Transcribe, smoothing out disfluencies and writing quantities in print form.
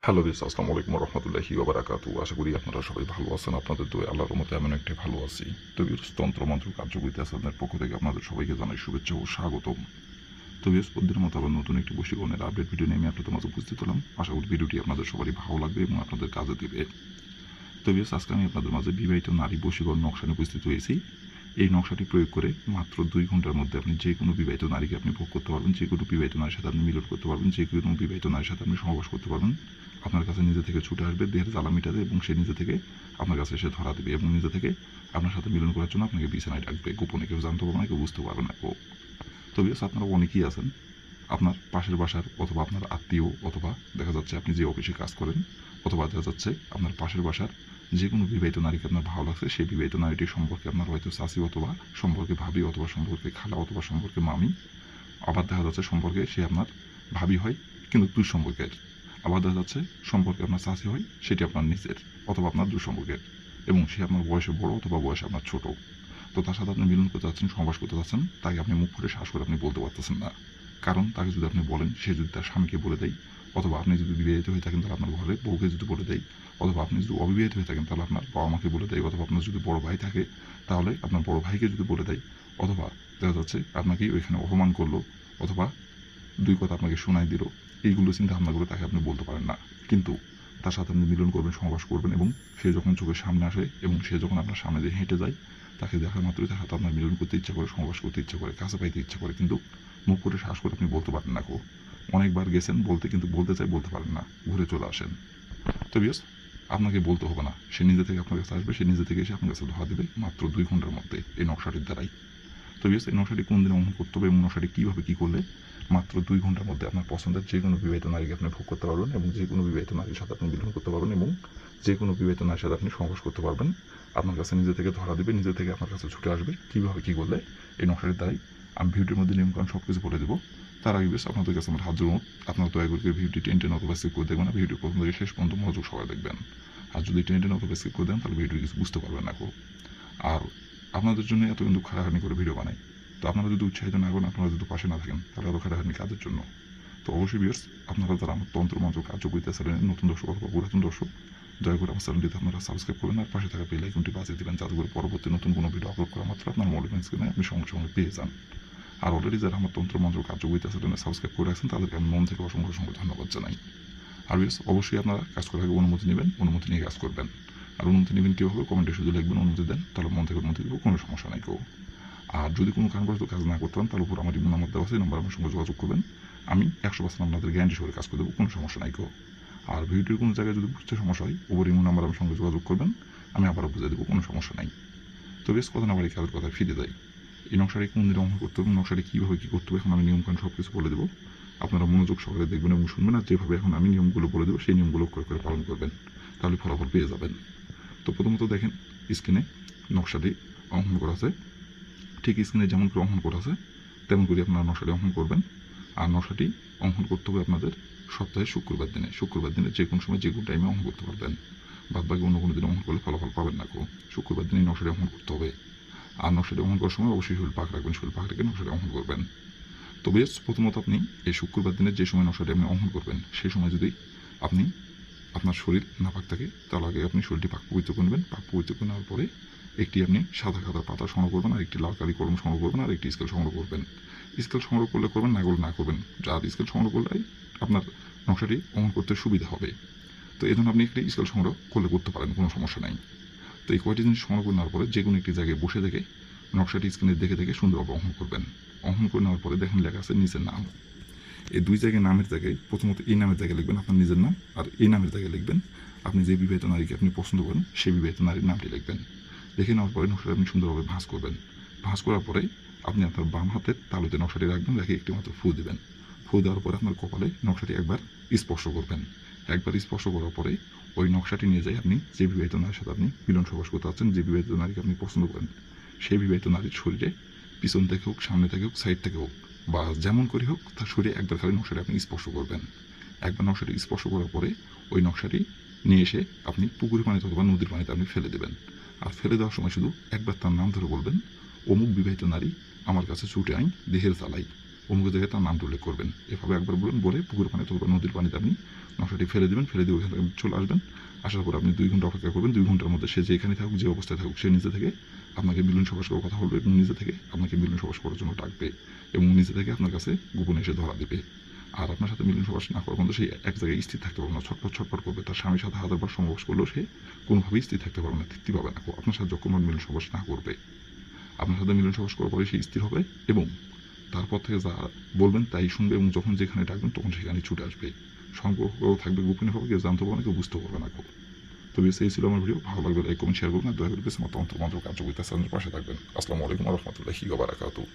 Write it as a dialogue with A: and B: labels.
A: Hello this আসসালামু আলাইকুম রহমতুল্লাহি ওবারাকাতু। আশা করি আপনারা সবাই ভালো আছেন। আপনাদের দোয়া আল্লাহর রহমতে এমন একটি ভালো আছি। তো বিরস তন্ত্রমন্ত্র কার্যকরিতা আপনাদের পক্ষ থেকে আপনাদের সবাইকে জানাই শুভেচ্ছা ও স্বাগতম। তো বৃহস্পতির মতো আবার নতুন একটি বশীকরণের আপডেট ভিডিও নিয়ে আমি আপনাদের মাঝে উপস্থিত হলাম। আশা করি ভিডিওটি আপনাদের সবারই ভালো লাগবে এবং আপনাদের কাজে দেবে। তো আজকে আমি আপনাদের মাঝে বিবাহিত নারী বশীকরণ নকশা নিয়ে উপস্থিত হয়েছি। এই নকশাটি প্রয়োগ করে মাত্র 2 ঘন্টার মধ্যে আপনি যে কোনো বিবাহিত নারীকে আপনি ভোগ করতে পারবেন, যে কোনো বিবাহিত নারীর সাথে আপনি মিলন করতে পারবেন, যে কোনো বিবাহিত নারীর সাথে আপনি সহবাস করতে পারবেন। আপনার কাছে নিজে থেকে ছুটে আসবে, দেহের জ্বালা মিটাতে, এবং সে নিজে থেকে আপনার কাছে এসে ধরা দেবে এবং নিজে থেকে আপনার সাথে মিলন করার জন্য আপনাকে বিছানায় ডাকবে। গোপনে কেউ জানতে পারবে না, কেউ বুঝতে পারবে না। তো আপনারা অনেকেই আছেন, আপনার পাশের বাসার অথবা আপনার আত্মীয়, অথবা দেখা যাচ্ছে আপনি যে অফিসে কাজ করেন, অথবা দেখা যাচ্ছে আপনার পাশের বাসার যে কোনো বিবাহিত নারীকে আপনার ভালো লাগছে, সেই বিবাহিত নারীটির সম্পর্কে আপনার হয়তো চাচি, অথবা সম্পর্কে ভাবি, অথবা সম্পর্কে খালা, অথবা সম্পর্কে মামি। আবার দেখা যাচ্ছে সম্পর্কে সে আপনার ভাবি হয় কিন্তু দুই সম্পর্কের। আবার দেখা যাচ্ছে সম্পর্কে আপনার চাচি হয়, সেটি আপনার নিজের অথবা আপনার দুই সম্পর্কের, এবং সে আপনার বয়সে বড় অথবা বয়সে আপনার ছোট। তো তার সাথে আপনি মিলন করতে যাচ্ছেন, সহবাস করতে যাচ্ছেন, তাকে আপনি মুখ ফুটে শ্বাস করে আপনি বলতে পারতেছেন না। কারণ তাকে যদি আপনি বলেন, সে যদি তার স্বামীকে বলে দেয়, অথবা আপনি যদি বিবাহিত হয়ে থাকেন তাহলে আপনার ঘরে বউকে যদি বলে দেয়, অথবা আপনি যদি অবিবাহিত হয়ে থাকেন তাহলে আপনার বাবা মাকে বলে দেয়, অথবা আপনার যদি বড় ভাই থাকে তাহলে আপনার বড় ভাইকে যদি বলে দেয়, অথবা দেখা যাচ্ছে আপনাকেই ওইখানে অপমান করলো, অথবা দুই কথা আপনাকে শোনাই দিল, এইগুলো চিন্তা ভাবনা করে তাকে আপনি বলতে পারেন না। কিন্তু তার সাথে আপনি মিলন করবেন, সহবাস করবেন, এবং সে যখন চোখের সামনে আসে এবং সে যখন আপনার সামনে দিয়ে হেঁটে যায়, তাকে দেখার মাত্রই তার সাথে আপনার মিলন করতে ইচ্ছা করে, সহবাস করতে ইচ্ছা করে, কাছে পাইতে ইচ্ছা করে, কিন্তু মুখ করে শ্বাস করে আপনি বলতে পারেন না। অনেকবার গেছেন বলতে, কিন্তু বলতে চাই বলতে পারেন না, ঘুরে চলে আসেন। তো আপনাকে বলতে হবে না, সে নিজে থেকে আপনার কাছে আসবে, সে নিজে থেকে এসে আপনার কাছে ধোয়া দেবে মাত্র 2 ঘন্টার মধ্যে এই নকশাটির দ্বারাই। তো এই নকশাটি কোন দিন অমল করতে হবে এবং নকশাটি কীভাবে কী করলে মাত্র 2 ঘন্টার মধ্যে আপনার পছন্দের যে কোনো বিবাহিত নারীকে আপনি ভোগ করতে পারবেন, এবং যে কোনো বিবাহিত নারীর সাথে আপনি মিলন করতে পারবেন, এবং যে কোনো বিবাহিত নারীর সাথে আপনি সহবাস করতে পারবেন। আপনার কাছে নিজে থেকে ধরা দেবে, নিজে থেকে আপনার কাছে ছুটে আসবে। কীভাবে কী করলে এই নকশাটির দ্বারাই আমি ভিডিওর মধ্যে নিয়মকানুন সব কিছু বলে দেবো। তার আগে আপনাদের কাছে আমার হাত জোড়, আপনারা দয়া করে ভিডিওটি টেন অথবা স্কিপ করে দেখবেন না। ভিডিও প্রথম থেকে শেষ পর্যন্ত মনোযোগ সবাই দেখবেন। আর যদি টেন অথবা স্কিপ করে দেন তাহলে ভিডিও কিছু বুঝতে পারবেন না। আর আপনাদের জন্য এত কিন্তু খাটাখাটনি করে ভিডিও বানাই। তো আপনারা যদি উৎসাহিত না করেন, আপনারা যদি পাশে না থাকেন, তাহলে এত খাটাখাটনি কাজের জন্য। তো অবশ্যই ভিউয়ার্স, আপনারা যারা আমার তন্ত্র মন্ত্র কার্যকরিতা চ্যানেলের নতুন দর্শক অথবা পুরাতন দর্শক, দয়া করে আমার চ্যানেলটিতে আপনারা সাবস্ক্রাইব করবেন আর পাশে থাকা বেল আইকনটি বাজিয়ে দেবেন, যাতে করে পরবর্তী নতুন কোনো ভিডিও আপলোড করা মাত্র আপনার মোবাইল স্ক্রিনে আপনি সঙ্গে সঙ্গে পেয়ে যান। আর অলরেডি যারা আমার তন্ত্র মন্ত্র কার্যকরিতা চ্যানেলে সাবস্ক্রাইব করে রাখছেন, তাদেরকে আমি মন থেকে অসংখ্য অসংখ্য ধন্যবাদ জানাই। আর অবশ্যই আপনারা কাজ করার আগে অনুমতি নেবেন, অনুমতি নিয়ে কাজ করবেন। আর অনুমতি নেবেন কীভাবে, কমেন্টে শুধু লিখবেন অনুমতি দেন, তাহলে মন থেকে অনুমতি দেবো, কোনো সমস্যা নাই আর যদি কোনো কারণবশত কাজ না করতে পারেন, তার উপর আমার ইমেল নাম্বার দেওয়া আছে, এই নাম্বার আমার সঙ্গে যোগাযোগ করবেন। আমি 100% আপনাদের গ্যারান্টি সহকারে কাজ করে দেবো, কোনো সমস্যা নাই আর ভিডিওর কোনো জায়গায় যদি বুঝতে সমস্যা হয়, ওপর ইমেল নাম্বার আমার সঙ্গে যোগাযোগ করবেন, আমি আবারও বুঝে দেবো, কোনো সমস্যা নাই। তো কথা না বাড়ি কাজের কথায় ফিরে যাই। এই নকশাটি কোন দিন অমল করতে হবে, নকশাটি কীভাবে কী করতে হবে, এখন আমি নিয়মকানুন সব কিছু বলে দেবো। আপনারা মনোযোগ সহকারে দেখবেন এবং শুনবেন, আর যেভাবে এখন আমি নিয়মগুলো বলে দেবো সেই নিয়মগুলো করে করে পালন করবেন, তাহলে ফলাফল পেয়ে যাবেন। তো প্রথমত দেখেন, স্ক্রিনে নকশাটি অঙ্কন করা আছে, ঠিক স্ক্রিনে যেমন করে অঙ্কন করা আছে তেমন করে আপনারা নকশাটি অঙ্কন করবেন। আর নকশাটি অঙ্কন করতে হবে আপনাদের সপ্তাহে শুক্রবার দিনে। শুক্রবার দিনে যে কোনো সময় যে কোনো টাইমে অঙ্কন করতে পারবেন, বাদ বাকি অন্য কোনো দিন অঙ্কন করলে ফলাফল পাবেন না শুক্রবার দিনে নকশাটি অঙ্কন করতে হবে। আর নকশাটি অঙ্কন করার সময় অবশ্যই শরীর পাক রাখবেন, শরীর পাক রেখে নকশাটি অঙ্কন করবেন। তো প্রথমত আপনি এই শুক্রবার দিনে যে সময় নকশাটি আপনি অঙ্কন করবেন, সেই সময় যদি আপনি আপনার শরীর না পাক থাকে, তাহলে আগে আপনি শরীরটি পাক পবিত্র করবেন। পাক পবিত্র করে নেওয়ার পরে একটি আপনি সাদা খাতার পাতা সংগ্রহ করবেন, আর একটি লাল কালি কলম সংগ্রহ করবেন, আর একটি স্কেল সংগ্রহ করবেন। স্কেল সংগ্রহ করলে করবেন, না করলে না করবেন। যার স্কেল সংগ্রহ করলে আপনার নকশাটি অঙ্কন করতে সুবিধা হবে। তো এই জন্য আপনি একটি স্কেল সংগ্রহ করতে পারেন, কোনো সমস্যা নাই। তো এই কয়টি জিনিস সংগ্রহ করে নেওয়ার পরে যে কোনো একটি জায়গায় বসে থেকে নকশাটি স্ক্রিনে দেখে দেখে সুন্দরভাবে অঙ্কন করবেন। অঙ্কন করে নেওয়ার পরে দেখেন লেখা আছে নিচের নাম। এই দুই জায়গায় নামের জায়গায় প্রথমত এই নামের জায়গায় লিখবেন আপনার নিজের নাম, আর এই নামের জায়গায় লিখবেন আপনি যে বিবাহিত নারীকে আপনি পছন্দ করেন সেই বিবাহিত নারীর নামটি লিখবেন। লিখে নেওয়ার পরে নকশাটি আপনি সুন্দরভাবে ভাঁজ করবেন। ভাঁজ করার পরে আপনি আপনার বাম হাতের তালুতে নকশাটি রাখবেন, রেখে একটি মাত্র ফু দেবেন। ফু দেওয়ার পরে আপনার কপালে নকশাটি একবার স্পর্শ করবেন। একবার স্পর্শ করার পরে ওই নকশাটি নিয়ে যাই আপনি যে বিবাহিত নারীর সাথে আপনি মিলন সবাস করতে পারছেন, যে বিবাহিত নারীকে আপনি পছন্দ করেন, সেই বিবাহিত নারীর শরীরে পিছন থেকে হোক, সামনে থেকে হোক, সাইড থেকে হোক, বা যেমন করে হোক তার শরীরে একবার খালি নকশাটি আপনি স্পর্শ করবেন। একবার নকশাটি স্পর্শ করার পরে ওই নকশাটি নিয়ে এসে আপনি পুকুরের পানিতে অথবা নদীর পানিতে আপনি ফেলে দেবেন। আর ফেলে দেওয়ার সময় শুধু একবার তার নাম ধরে বলবেন, অমুক বিবাহিত নারী আমার কাছে ছুটে আইন দেহের জ্বালাই, অমুক জায়গায় তার নামটা উল্লেখ করবেন। এভাবে একবার বলে পুকুর পানিতে অথবা নদীর পানিতে আপনি নকশাটি ফেলে দেবেন, ফেলে দিয়ে ওখান থেকে চলে আসবেন। আসার পর আপনি 2 ঘন্টা অপেক্ষা করবেন। 2 ঘন্টার মধ্যে সে যেখানে থাকুক, যে অবস্থায় থাকুক, সে নিজে থেকে আপনাকে মিলন সবাস করে কথা বলবে এবং নিজে থেকে আপনাকে মিলন সবাস করার জন্য ডাকবে এবং নিজে থেকে আপনার কাছে গোপনে এসে ধরা দেবে। আর আপনার সাথে মিলন সবাস না করার মধ্যে সেই এক জায়গায় স্থির থাকতে পারবে না, ছটফট ছটফট করবে। তার স্বামীর সাথে হাজারবার সমাবেশ করলেও সে কোনোভাবেই স্থির থাকতে পারবে না, তৃপ্তি পাবে না। আপনার সাথে যখন মিলন সবাস না করবে, আপনার সাথে মিলন সবাস করার পরে সে স্থির হবে এবং তারপর থেকে যা বলবেন তাই শুনবে এবং যখন যেখানে ডাকবেন তখন সেখানে ছুটে আসবে। সম্পর্ক থাকবে গোপনীয়ভাবে, কেউ জানতে পারবে না, কেউ বুঝতে পারবে না। তো এই ছিল আমার ভিডিও। ভালো লাগলে লাইক কমেন্ট শেয়ার করবেন আর দয়া করে মতো কার্যকরিতা চ্যানেলের পাশে থাকবেন। আসসালামু আলাইকুম ওয়া রাহমাতুল্লাহি ওয়া বারাকাতুহু।